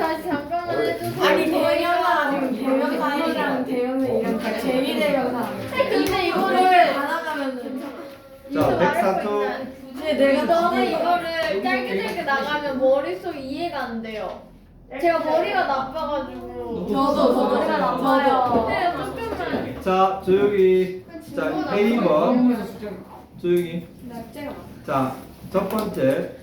다시 잠깐만 해주세요. 아니 대명사 아니고 대명사랑 대명사 이런 재미 대명사. 근데 이거를 다 나가면은 자, 104초. 근데 내가 저는 이거를 짧게 나가면 머릿속에 이해가 안 돼요. 제가 머리가 나빠가지고. 저도 머리가 나빠요. 저도. 근데 조금만. 자, 조용히. 자, A번. 조용히. 자, 첫 번째.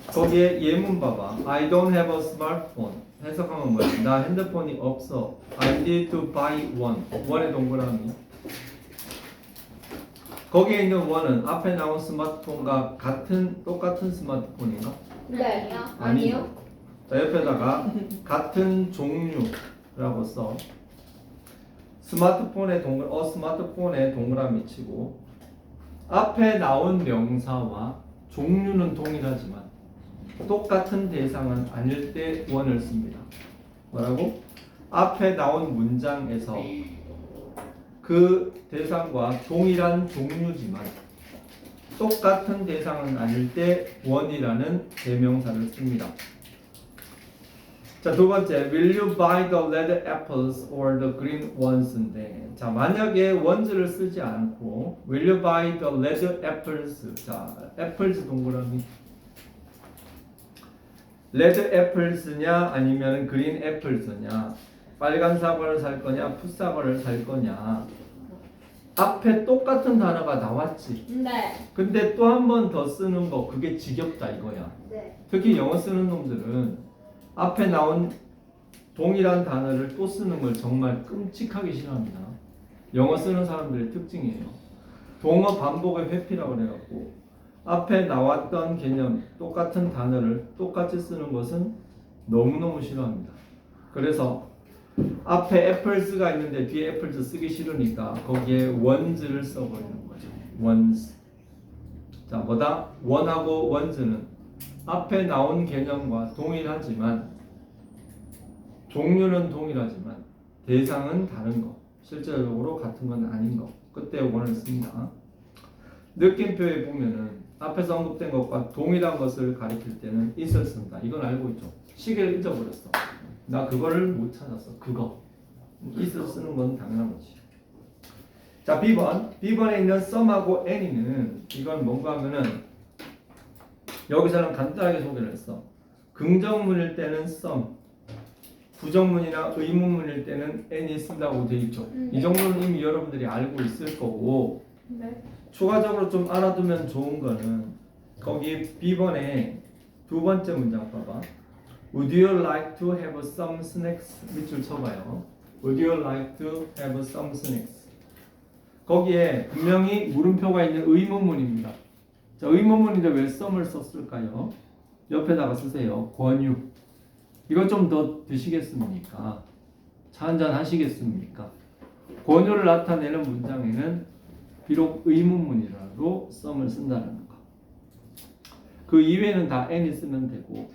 거기에 예문 봐봐. I don't have a smartphone. 해석하면 뭐야? 나 핸드폰이 없어. I need to buy one. 원의 동그라미. 거기에 있는 원은 앞에 나온 스마트폰과 똑같은 스마트폰인가? 네. 아니요. 자, 옆에다가 같은 종류라고 써. 스마트폰의 동그라미 치고 앞에 나온 명사와 종류는 동일하지만 똑같은 대상은 아닐 때 원을 씁니다. 뭐라고? 앞에 나온 문장에서 그 대상과 동일한 종류지만 똑같은 대상은 아닐 때 원이라는 대명사를 씁니다. 자, 두 번째, will you buy the red apples or the green ones인데, 자, 만약에 ones를 쓰지 않고 will you buy the red apples, 자, apples 동그라미 red apples냐 아니면 green apples냐, 빨간 사과를 살 거냐 풋사과를 살 거냐, 앞에 똑같은 단어가 나왔지. 네. 근데 또 한 번 더 쓰는 거 그게 지겹다 이거야. 네. 특히 영어 쓰는 놈들은 앞에 나온 동일한 단어를 또 쓰는 걸 정말 끔찍하게 싫어합니다. 영어 쓰는 사람들의 특징이에요. 동어 반복의 회피라고 그래갖고 앞에 나왔던 개념 똑같은 단어를 똑같이 쓰는 것은 너무너무 싫어합니다. 그래서 앞에 apples가 있는데 뒤에 apples 쓰기 싫으니까 거기에 ones를 써버리는 거죠. ones. 자, 뭐다? one하고 ones는 앞에 나온 개념과 동일하지만 종류는 동일하지만 대상은 다른 거, 실제적으로 같은 건 아닌 거, 그때 원을 씁니다. 느낌표에 보면은 앞에서 언급된 것과 동일한 것을 가리킬 때는 is를 쓴다. 이건 알고 있죠. 시계를 잊어버렸어. 나 그거를 못 찾았어. 그거 is를 쓰는 건 당연한 거지. 자, B번에 있는 some하고 any는 이건 뭔가 하면은 여기서는 간단하게 소개를 했어. 긍정문일 때는 some, 부정문이나 의문문일 때는 any 쓴다고 돼 있죠. 이 정도는 이미 여러분들이 알고 있을 거고, 네. 추가적으로 좀 알아두면 좋은 거는 거기 B번에 두 번째 문장 봐봐. Would you like to have some snacks? 밑줄 쳐봐요. Would you like to have some snacks? 거기에 분명히 물음표가 있는 의문문입니다. 자, 의문문인데 왜 some을 썼을까요? 옆에다가 쓰세요. 권유. 이거 좀 더 드시겠습니까? 차 한잔 하시겠습니까? 권유를 나타내는 문장에는 비록 의문문이라도 some을 쓴다는 거. 그 이외에는 다 any 쓰면 되고.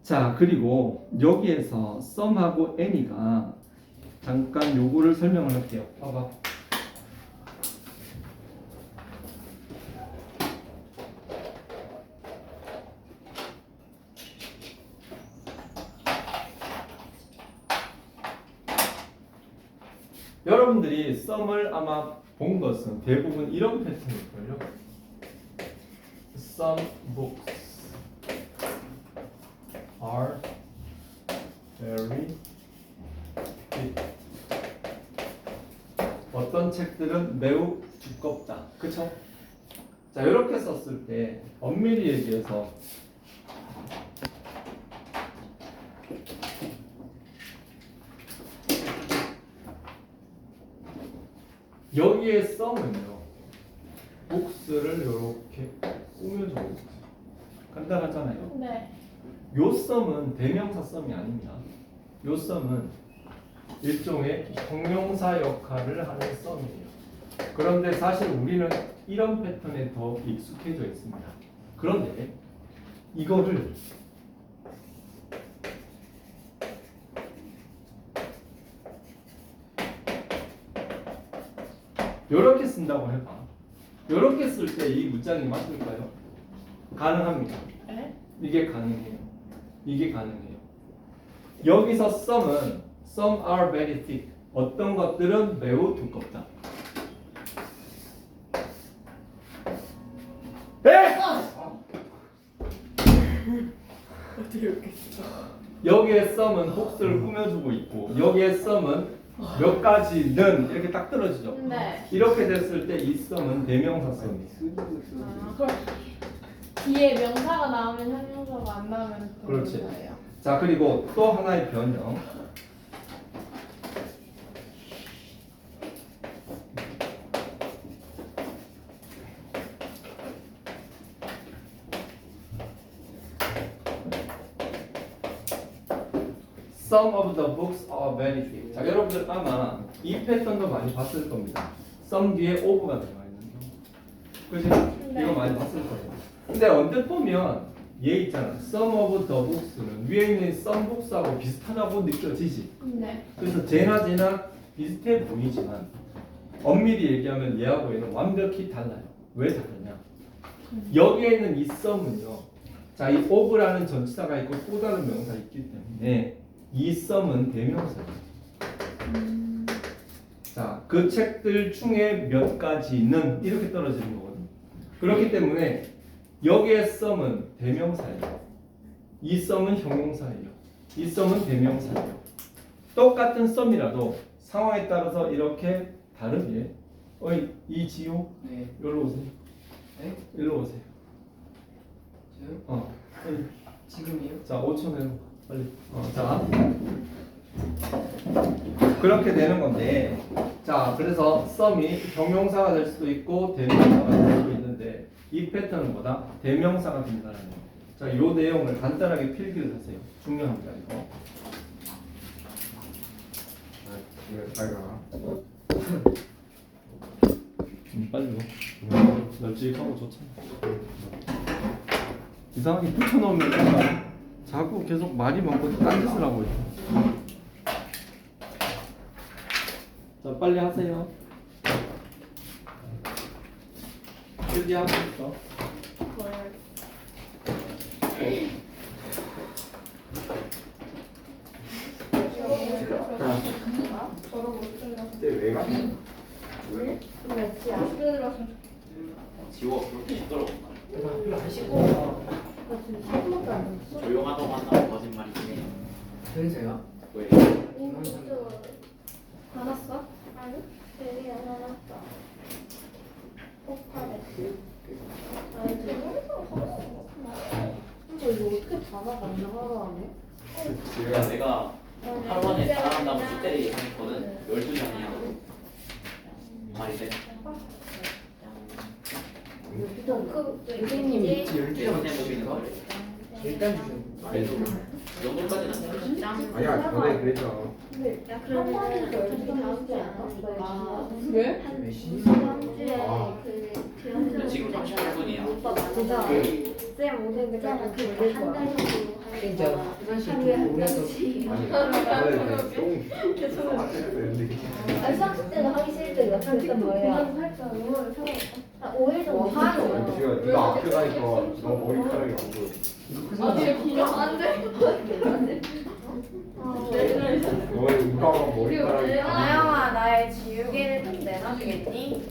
자, 그리고 여기에서 some하고 any가 잠깐 요거를 설명을 할게요. 봐봐. 여러분들이 some을 아마 본 것은 대부분 이런 패턴일걸요. Some books are very thick. 어떤 책들은 매우 두껍다. 그쵸? 자, 이렇게 썼을 때 엄밀히 얘기해서 여기에 some은요, books를 이렇게 꾸며주고 있어요. 간단하잖아요. 네. 요 some은 대명사 some이 아닙니다. 요 some은 일종의 형용사 역할을 하는 some이에요. 그런데 사실 우리는 이런 패턴에 더 익숙해져 있습니다. 그런데 이거를 이렇게 쓴다고 해봐. 이렇게 쓸 때 이 문장이 맞을까요? 가능합니다. 네? 이게 가능해요. 이게 가능해요. 여기서 some are very thick. 어떤 것들은 매우 두껍다. 에! 여기에 some은 복수를 꾸며주고 있고 여기에 some은 몇 가지는 이렇게 딱 떨어지죠. 네. 이렇게 됐을 때 이 some은 대명사 some이에요. 그럼 뒤에 명사가 나오면 형용사가 안 나오면 그렇지. 거예요. 자, 그리고 또 하나의 변형. Some of the books are very thick. 자, 여러분들 아마 이 패턴도 많이 봤을 겁니다. some 뒤에 of가 들어가 있는 거. 그지? 네. 이거 많이 봤을 거예요. 근데 언뜻 보면 얘 있잖아. Some of the books는 위에 있는 some books하고 비슷하다고 느껴지지. 네. 그래서 쟤나 비슷해 보이지만 엄밀히 얘기하면 얘하고 얘는 완벽히 달라요. 왜 다르냐? 여기에 있는 이 some은요. 자, 이 of라는 전치사가 있고 또 다른 명사가 있기 때문에 이 some은 대명사예요. 자, 그 책들 중에 몇 가지는 이렇게 떨어지는 거거든요. 그렇기 때문에 여기에 some은 대명사예요. 이 some은 형용사예요. 이 some은 대명사예요. 똑같은 some이라도 상황에 따라서 이렇게 다르게 어이 이지호 네. 여기로 오세요. 네? 일로 오세요. 저요? 빨리. 지금이요? 자, 5초 내로 빨리. 자, 그렇게 되는 건데, 자, 그래서 some이 형용사가 될 수도 있고 대명사가 될 수도 있는데 이 패턴은 뭐다? 대명사가 된다는 거. 자, 이 내용을 간단하게 필기를 하세요. 중요합니다 이거. 빨리 널찍하고 좋잖아. 이상하게 붙여놓으면 뭔가 자꾸 계속 말이 많고 딴짓을 하고 있어. 자, 빨리 하세요. 필기하고 있어. 지워 그렇게 시끄러워. 별로 안 씻고 조용하다고 한다고 거짓말이지. 그래서요? 왜? 받았어? 아니, 되게 안 왔다. 오빠래. 아니, 되게 이거 어떻게 받아가 안 나가네? 야 내가 하루 만에 잘한다고 숙제를 예상했거든. 12장이야. 말이 돼? 선생님이 있지 12장 해보시는 거. 일단 주세요 이 정도까지는 안 돼. 아니야 전에 그랬잖아. 야, 그러면 어차피 다음 주에 안 와. 왜? 몇 시? 다음 주에 아. 근데 지금 38분이야. 오빠 맞아. 쌤 오늘 그냥 그한 달 정도 진짜 사실 좀 오래서 아니 전에 좀 맞췄는데. 아니 수학식 때는 하기 싫을 때 몇달 있단 말이야. 5일 정도 하죠. 지금 네가 앞에 가니까 너 머리카락이 안 보여. 아, 되게 길어. 안 돼. 너의 우가가 머리카락이. 나영아 나의 지우개를 좀 내놔주겠니?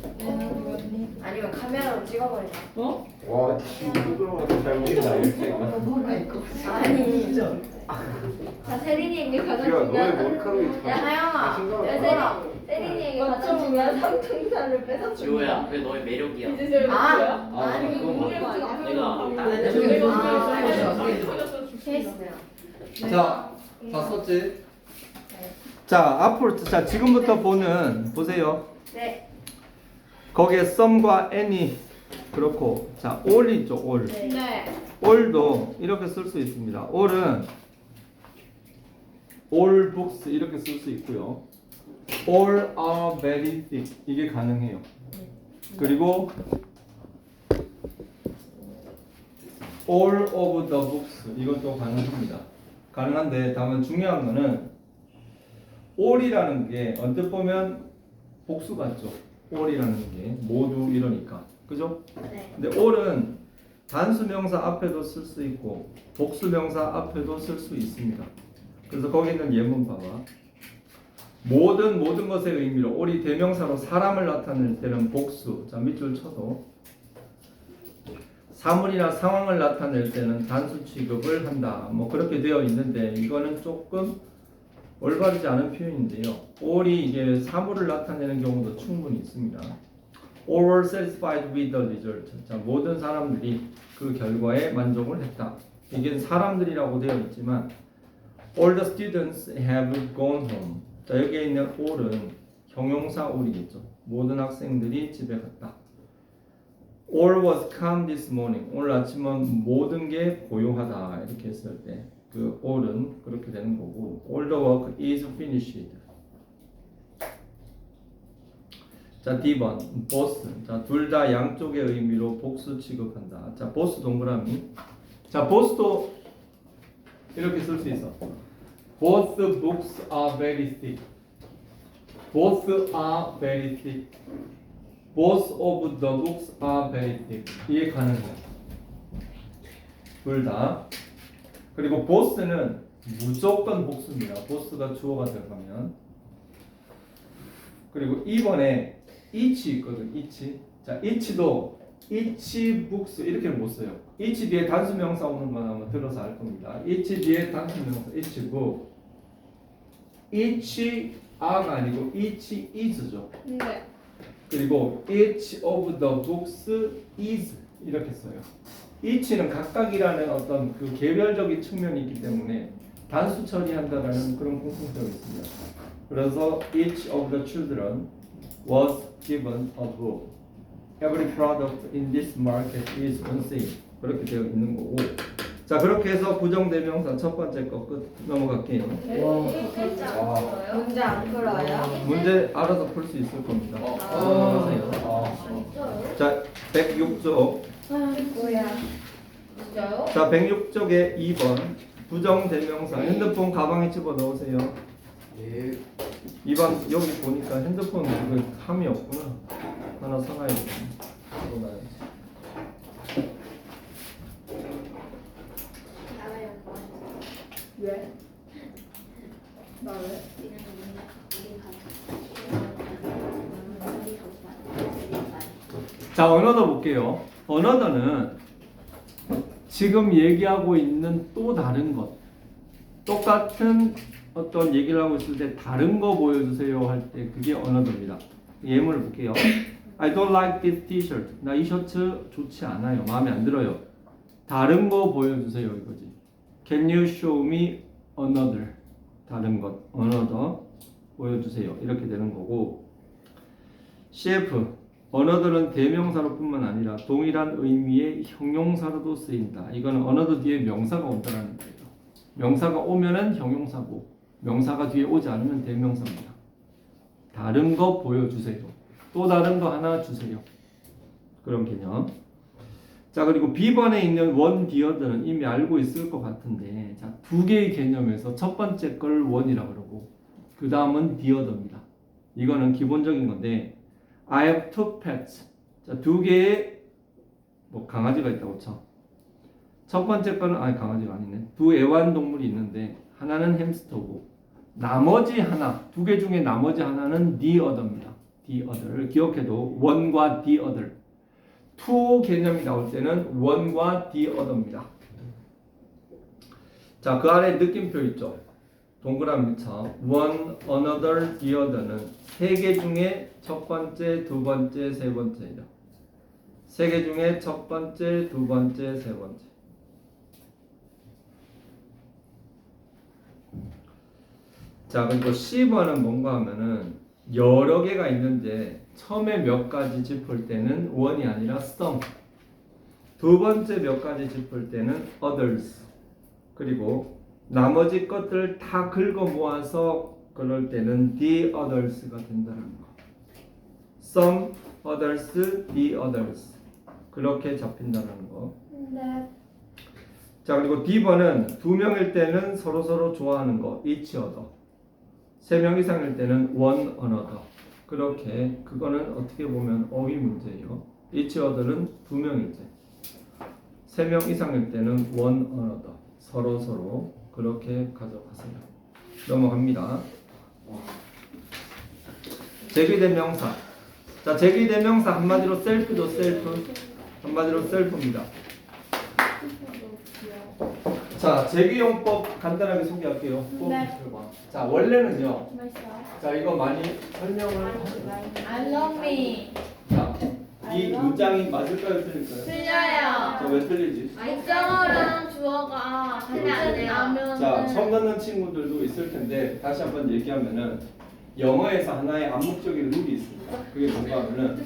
아니면 카메라로 찍어버릴까? 와 지금 부끄러워서 잘 모른다 이렇게. 아니 자 세린이에게 가장 지금 너의 중요한 머리카락이 야 하영아 야 세린이에게 가장 중요한 상징사를 뺏었어. 지호야, 그게 너의 매력이야. 이제 아 아, 아니 그건 맞아. 내가 다른 저기 애들 케이스네요. 자, 다 썼지? 자, 앞으로 자 지금부터 보세요. 네. 거기에 some과 any 그렇고 자 all 있죠 all. 네. all도 이렇게 쓸 수 있습니다. all은 all books 이렇게 쓸 수 있고요. all are very thick 이게 가능해요. 그리고 all of the books 이것도 가능합니다. 가능한데 다만 중요한 거는 all이라는 게 언뜻 보면 복수 같죠. all이라는 게 모두 이러니까 그죠? 네. 근데 all은 단수명사 앞에도 쓸 수 있고 복수명사 앞에도 쓸 수 있습니다. 그래서 거기 있는 예문 봐봐. 모든 것의 의미로 올이 대명사로 사람을 나타낼 때는 복수. 자, 밑줄 쳐도 사물이나 상황을 나타낼 때는 단수 취급을 한다. 뭐 그렇게 되어 있는데 이거는 조금 올바르지 않은 표현인데요. all이 이게 사물을 나타내는 경우도 충분히 있습니다. All were satisfied with the result. 자, 모든 사람들이 그 결과에 만족을 했다. 이게 사람들이라고 되어 있지만 all the students have gone home. 자, 여기에 있는 all은 형용사 all이겠죠. 모든 학생들이 집에 갔다. All was calm this morning. 오늘 아침은 모든 게 고요하다. 이렇게 했을 때 그 all은 그렇게 되는 거고 all the work is finished. 자, D번 boss. 자, 둘 다 양쪽의 의미로 복수 취급한다. 자, boss 동그라미. 자, boss도 이렇게 쓸 수 있어. Both books are very thick. Both are very thick. Both of the books are very thick. 이해 가능해. 둘 다. 그리고 boss는 무조건 복수입니다. boss가 주어가 들어가면. 그리고 2번에 each 있거든. each. 자, each도 each books 이렇게 못 써요. each 뒤에 단수명사 오는 건 아마 들어서 알 겁니다. each 뒤에 단수명사 each book. each are가 아니고 each is죠. 네. 그리고 each of the books is 이렇게 써요. each는 각각이라는 어떤 그 개별적인 측면이 있기 때문에 단수 처리한다라는 그런 공통점이 있습니다. 그래서 each of the children was given a book. Every product in this market is on sale. 그렇게 되어 있는 거고. 자, 그렇게 해서 부정대명사 첫 번째 거 끝 넘어갈게요. 문제 안 풀어요? 문제 알아서 풀 수 있을 겁니다. 넘어가세요. 자, 106쪽. 뭐야? 진짜요? 자, 106쪽에 2번 부정대명사 핸드폰 가방에 집어넣으세요. 예. 2번 여기 보니까 핸드폰 이거 함이 없구나. 하나 사놔야겠다. 왜? 나 왜? 자, 언어도 볼게요. 언어는 지금 얘기하고 있는 또 다른 것, 똑같은 어떤 얘기를 하고 있을 때 다른 거 보여주세요 할 때 그게 언어입니다. 예문을 볼게요. I don't like this t-shirt. 나 이 셔츠 좋지 않아요. 마음에 안 들어요. 다른 거 보여주세요 이거지. Can you show me another? 다른 것, another 보여주세요. 이렇게 되는 거고. CF 언어들은 대명사로 뿐만 아니라 동일한 의미의 형용사로도 쓰인다. 이거는 언어들 뒤에 명사가 온다는 거예요. 명사가 오면은 형용사고 명사가 뒤에 오지 않으면 대명사입니다. 다른 거 보여주세요. 또 다른 거 하나 주세요. 그런 개념. 자, 그리고 B번에 있는 원 디어드는 이미 알고 있을 것 같은데, 자, 두 개의 개념에서 첫 번째 걸 원이라고 그러고 그 다음은 디어드입니다. 이거는 기본적인 건데 I have two pets. 자, 두 개의 뭐 강아지가 있다고 쳐. 첫 번째 거는 강아지가 아니네. 두 애완동물이 있는데 하나는 햄스터고 나머지 하나, 두 개 중에 나머지 하나는 the other입니다. the other. 기억해도 one과 the other. two 개념이 나올 때는 one과 the other입니다. 자, 그 아래 느낌표 있죠. 동그라미 쳐. one, another, the other는 세 개 중에 첫 번째, 두 번째, 세 번째이다. 세 개 중에 첫 번째, 두 번째, 세 번째. 자, 그리고 C번은 뭔가 하면은 여러 개가 있는데 처음에 몇 가지 짚을 때는 one이 아니라 some. 두 번째 몇 가지 짚을 때는 others. 그리고 나머지 것들 다 긁어 모아서 그럴 때는 the others가 된다는 거. some, others, the others. 그렇게 잡힌다는 거. 네. 자, 그리고 D번은 두 명일 때는 서로 좋아하는 거, each other. 세 명 이상일 때는 one another. 그렇게 그거는 어떻게 보면 어휘 문제예요. each other는 두 명일 때. 3명 이상일 때는 one another. 서로 그렇게 가져가세요. 넘어갑니다. 제기대명사. 자, 제기대명사 한마디로 셀프죠, 셀프. 한마디로 셀프입니다. 자, 제기용법 간단하게 소개할게요. 네. 자, 원래는요. 맛있어요. 자, 이거 많이 설명을 I love me. 자, 이 문장이 맞을까요, 틀릴까요? 틀려요. 자, 왜 틀리지? 목적어랑 주어가 같이 나면은 자, 처음 듣는 친구들도 있을 텐데 다시 한번 얘기하면은 영어에서 하나의 암묵적인 룰이 있습니다. 그게 뭔가 하면은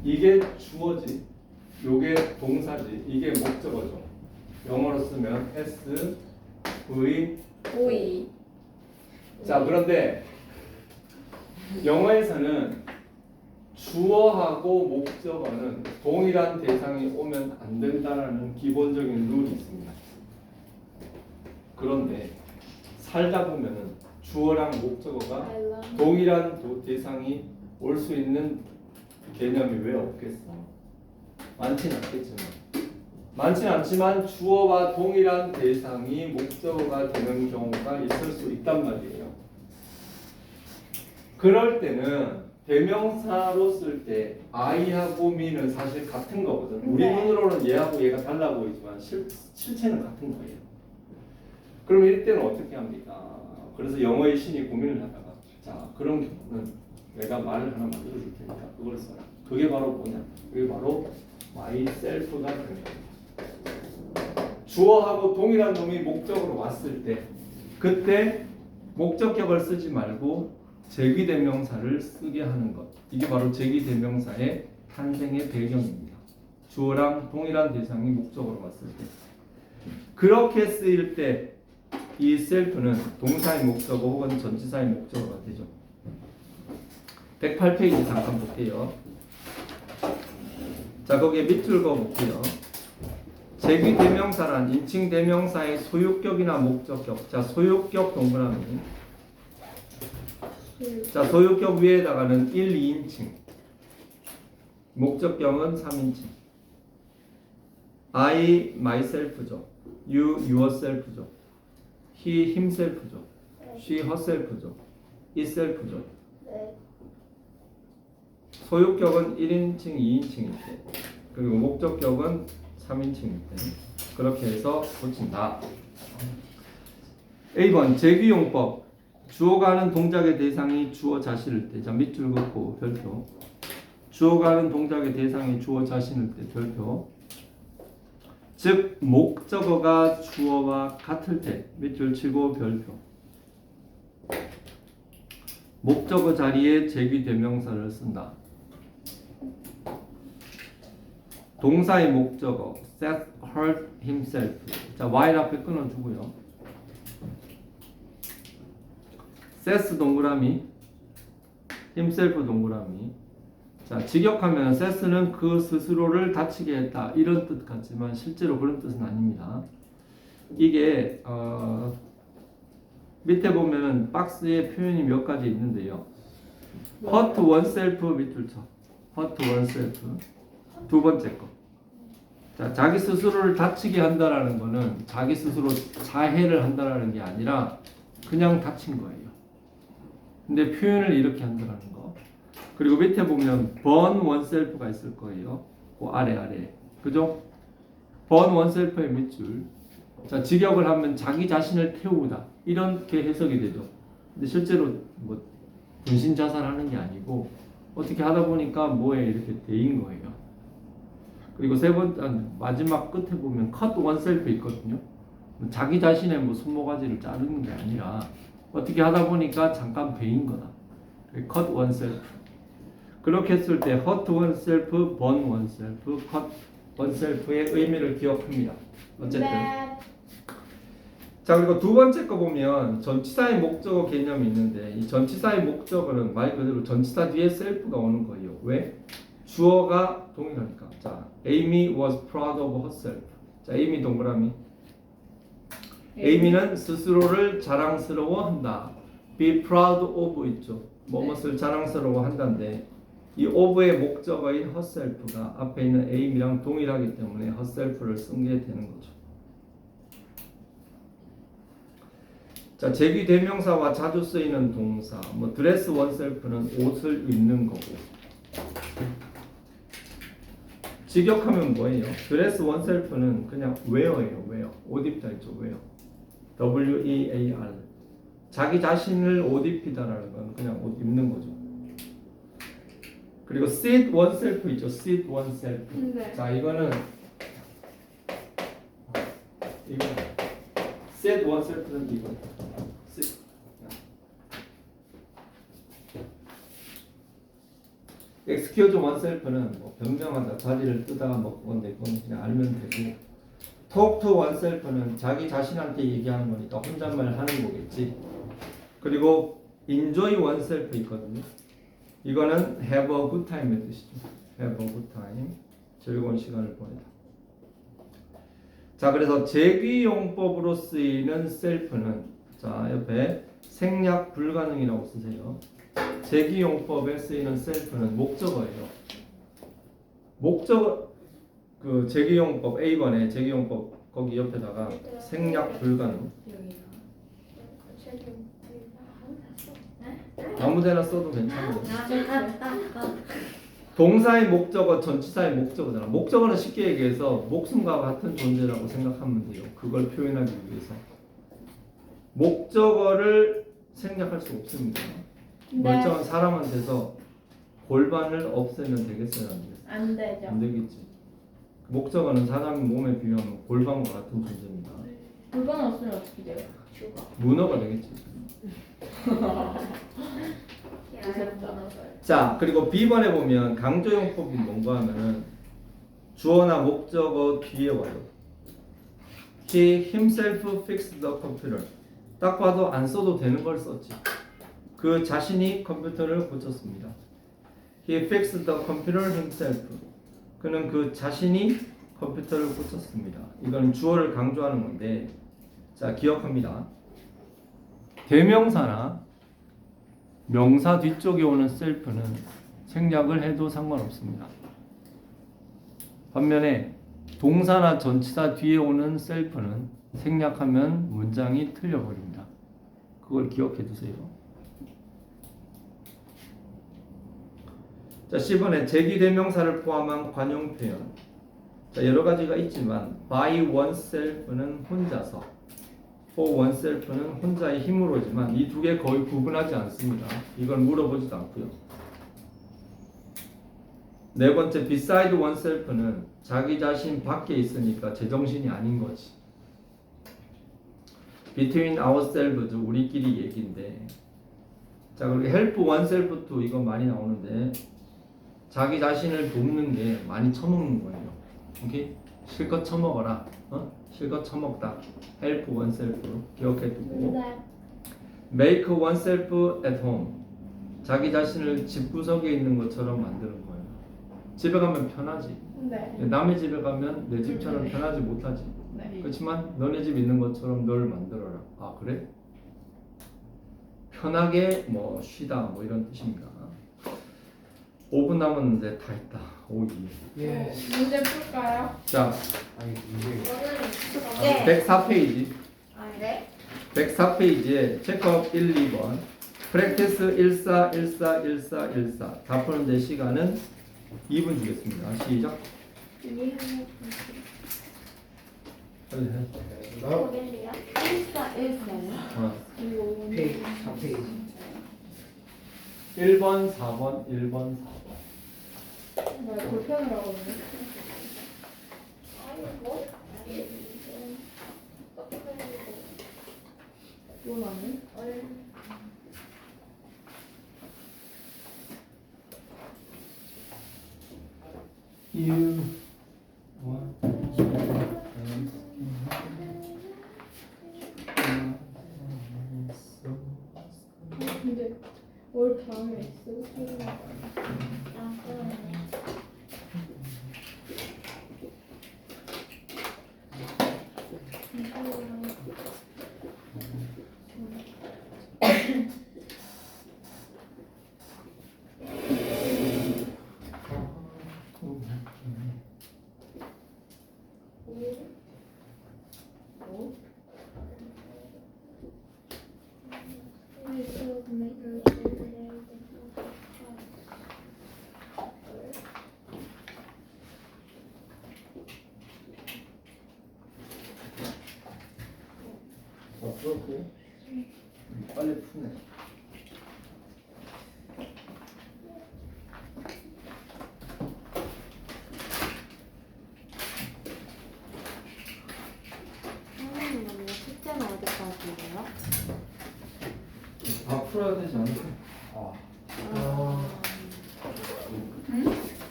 이게 주어지, 요게 동사지, 이게 목적어죠. 영어로 쓰면 S, V. 오이. 자, 그런데 영어에서는 주어하고 목적어는 동일한 대상이 오면 안 된다는 기본적인 룰이 있습니다. 그런데 살다 보면은 주어랑 목적어가 동일한 대상이 올 수 있는 개념이 왜 없겠어? 많진 않겠지만 많진 않지만 주어와 동일한 대상이 목적어가 되는 경우가 있을 수 있단 말이에요. 그럴 때는 대명사로 쓸 때 I하고 me는 사실 같은 거거든. 우리 네. 눈으로는 얘하고 얘가 달라 보이지만 실체는 같은 거예요. 그럼 이때는 어떻게 합니까? 그래서 영어의 신이 고민을 하다가 자, 그런 경우는 내가 말을 하나 만들어 줄 테니까 그걸 써라. 그게 바로 뭐냐? 그게 바로 myself가 되는 거예요. 주어하고 동일한 놈이 목적으로 왔을 때 그때 목적격을 쓰지 말고 제기대명사를 쓰게 하는 것. 이게 바로 제기대명사의 탄생의 배경입니다. 주어랑 동일한 대상이 목적으로 왔을 때. 그렇게 쓰일 때 이 셀프는 동사의 목적어 혹은 전치사의 목적어가 되죠. 108페이지 잠깐 볼게요. 자, 거기에 밑줄 그어 볼게요. 제기대명사란 인칭대명사의 소유격이나 목적격. 자, 소유격 동그라미. 자, 소유격 위에다가는 1, 2인칭. 목적격은 3인칭. I, myself죠. You, yourself죠. He, himself죠. She, herself죠. itself죠. 네. 소유격은 1인칭, 2인칭일 때. 그리고 목적격은 3인칭일 때. 그렇게 해서 고친다. A번 제기용법. 주어가 하는 동작의 대상이 주어 자신일 때. 자, 밑줄 긋고 별표. 주어가 하는 동작의 대상이 주어 자신일 때 별표. 즉 목적어가 주어와 같을 때 밑줄 치고 별표. 목적어 자리에 제기대명사를 쓴다. 동사의 목적어 Seth hurt himself. 자, while 앞에 끊어주고요. Seth 동그라미, himself 동그라미. 자, 직역하면 Seth는 그 스스로를 다치게 했다 이런 뜻 같지만 실제로 그런 뜻은 아닙니다. 이게 밑에 보면은 박스에 표현이 몇 가지 있는데요. hurt oneself 밑줄 쳐. hurt oneself 두 번째 거. 자, 자기 스스로를 다치게 한다라는 거는 자기 스스로 자해를 한다라는 게 아니라 그냥 다친 거예요. 근데 표현을 이렇게 한다라는 거. 그리고 밑에 보면 burn oneself가 있을 거예요. 그 아래. 그죠? burn oneself의 밑줄. 자, 직역을 하면 자기 자신을 태우다. 이렇게 해석이 되죠. 근데 실제로 뭐 분신 자살하는 게 아니고 어떻게 하다 보니까 뭐에 이렇게 대인 거예요. 그리고 마지막 끝에 보면 cut oneself 있거든요. 자기 자신의 뭐 손모가지를 자르는 게 아니라 어떻게 하다 보니까 잠깐 베인 거다. cut oneself. 그렇게 했을 때 hurt oneself, burn oneself, cut oneself의 의미를 기억합니다. 어쨌든. 네. 자, 그리고 두 번째 거 보면 전치사의 목적어 개념이 있는데 이 전치사의 목적어는 말 그대로 전치사 뒤에 self가 오는 거예요. 왜? 주어가 동일하니까. 자, Amy was proud of herself. 자, Amy 동그라미. Amy는 스스로를 자랑스러워한다. Be proud of 있죠. 무엇을 자랑스러워한다인데 이 of의 목적어인 herself가 앞에 있는 aim이랑 동일하기 때문에 herself를 쓴 게 되는 거죠. 자, 제귀 대명사와 자주 쓰이는 동사, 뭐 dress oneself는 옷을 입는 거고. 직역하면 뭐예요? dress oneself는 그냥 wear예요, wear. 옷 입다 있죠, wear. W-E-A-R. 자기 자신을 옷 입히다라는 건 그냥 옷 입는 거죠. 그리고 sit oneself 있죠, sit oneself. 네. 자, 이거 sit oneself는 이거. sit. excuse oneself는 뭐 변명하다, 자리를 뜨다 뭐 건데 그건 그냥 알면 되고. talk to oneself는 자기 자신한테 얘기하는 거니까 혼잣말 하는 거겠지. 그리고 enjoy oneself 있거든요. 이거는 have a good time의 뜻이죠. have a good time. 즐거운 시간을 보내다. 자, 그래서 제귀용법으로 쓰이는 self는 자, 옆에 생략 불가능이라고 쓰세요. 제귀용법에 쓰이는 self는 목적어예요. 목적어 그 제귀용법 A번에 제귀용법 거기 옆에다가 생략 불가능. 아무데나 써도 괜찮아요. 동사의 목적어, 전치사의 목적어잖아. 목적어는 쉽게 얘기해서 목숨과 같은 존재라고 생각하면 돼요. 그걸 표현하기 위해서. 목적어를 생략할 수 없습니다. 멀쩡한 사람한테서 골반을 없애면 되겠어요? 안 되겠어요? 안 되죠. 안 되겠지. 목적어는 사람 몸에 비유하면 골반과 같은 존재입니다. 물건 없으면 어떻게 돼요? 문어가 되겠지. 자, 그리고 B번에 보면 강조용법이 뭔가 하면은 주어나 목적어 뒤에 와요. He himself fixed the computer. 딱 봐도 안 써도 되는 걸 썼지. 그 자신이 컴퓨터를 고쳤습니다. He fixed the computer himself. 그는 그 자신이 컴퓨터를 고쳤습니다. 이건 주어를 강조하는 건데, 자, 기억합니다. 대명사나 명사 뒤쪽에 오는 self는 생략을 해도 상관없습니다. 반면에 동사나 전치사 뒤에 오는 self는 생략하면 문장이 틀려버립니다. 그걸 기억해 두세요. 자, 10번에 제기대명사를 포함한 관용 표현. 자, 여러 가지가 있지만 by oneself는 혼자서, for oneself는 혼자의 힘으로지만 이 두 개 거의 구분하지 않습니다. 이건 물어보지도 않고요. 네 번째 beside oneself는 자기 자신 밖에 있으니까 제정신이 아닌 거지. between ourselves 우리끼리 얘기인데, 자, 그리고 help oneself도 이거 많이 나오는데 자기 자신을 돕는 게 많이 처먹는 거예요. 오케이? 실컷 처먹어라. 실컷 처먹다. help oneself 기억해 두고. make oneself at home. 자기 자신을 집구석에 있는 것처럼 만드는 거예요. 집에 가면 편하지. 네. 남의 집에 가면 내 집처럼 편하지 못하지. 네. 그렇지만 너네 집 있는 것처럼 널 만들어라. 아, 그래? 편하게 뭐 쉬다 뭐 이런 뜻입니다. 5분 남았는데 다 했다. 오, 예. 예. 문제 풀까요? 자, 아니 이게 네. 104페이지. 아, 네. 104페이지에 체크업 1, 2번. 프랙티스 14, 14, 14, 14. 다 푸는데 시간은 2분 주겠습니다. 시작. 빨리 해. 나 어. 페이지 4페이지 1번, 4번, 1번, 4번. 뭐야, 불편을 하거든요. 이건 아니? You want 근데 올 다음에 쓰기. 풀었고 빨리 푸네. 선생님 숙제는 어디까지예요? 다 풀어야 되지 않을까?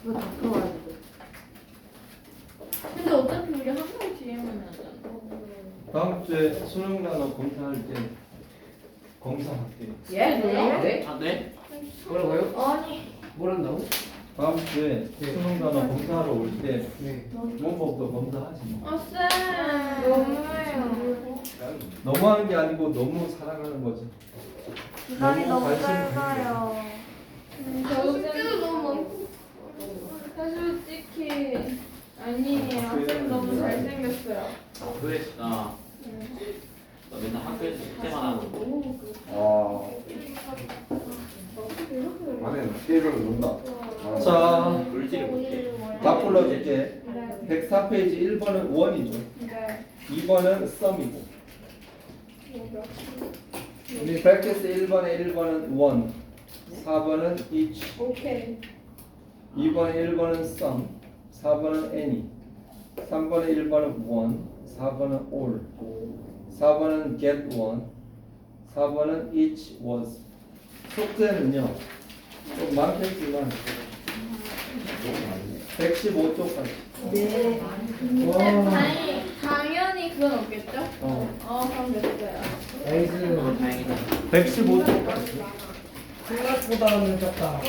이거 다 풀어야 돼. 근데 어차피 우리 항상 뒤에만 하잖아. 다음 주에 수능 단어 검사할 때 검사할게요. 예? 네? 아 네? 뭐라고요? 아니. 뭐란다고? 다음 주에 네. 수능 단어 검사하러 올 때 네. 문법도 검사하지 뭐. 쌤. 너무해요. 너무하는 게 아니고 너무 사랑하는 거지. 기간이 너무 관심 짧아요. 저 숙제도 너무 많고. 솔직히 아니에요. 쌤 너무 잘생겼어요. 그래 나 맨날 학교에서 숙제만 하고 안에 게임을 논다. 자, 놀지를 못해. 다 불러줄게. 104페이지 1번은 원이죠. 네. 2번은 썸이고. 우리 practice 1번은 원, 4번은 each, 오케이. 2번에 1번은 some, 4번은 any, 3번에 1번은 one, 4번은 all, 4번은 get one, 4번은 each was. 숙제는요 좀 많겠지만 115쪽까지. 네. 당연히 그건 없겠죠? 그럼 됐어요. 나이스. 다행이다. 115쪽까지. 생각보다는 작다.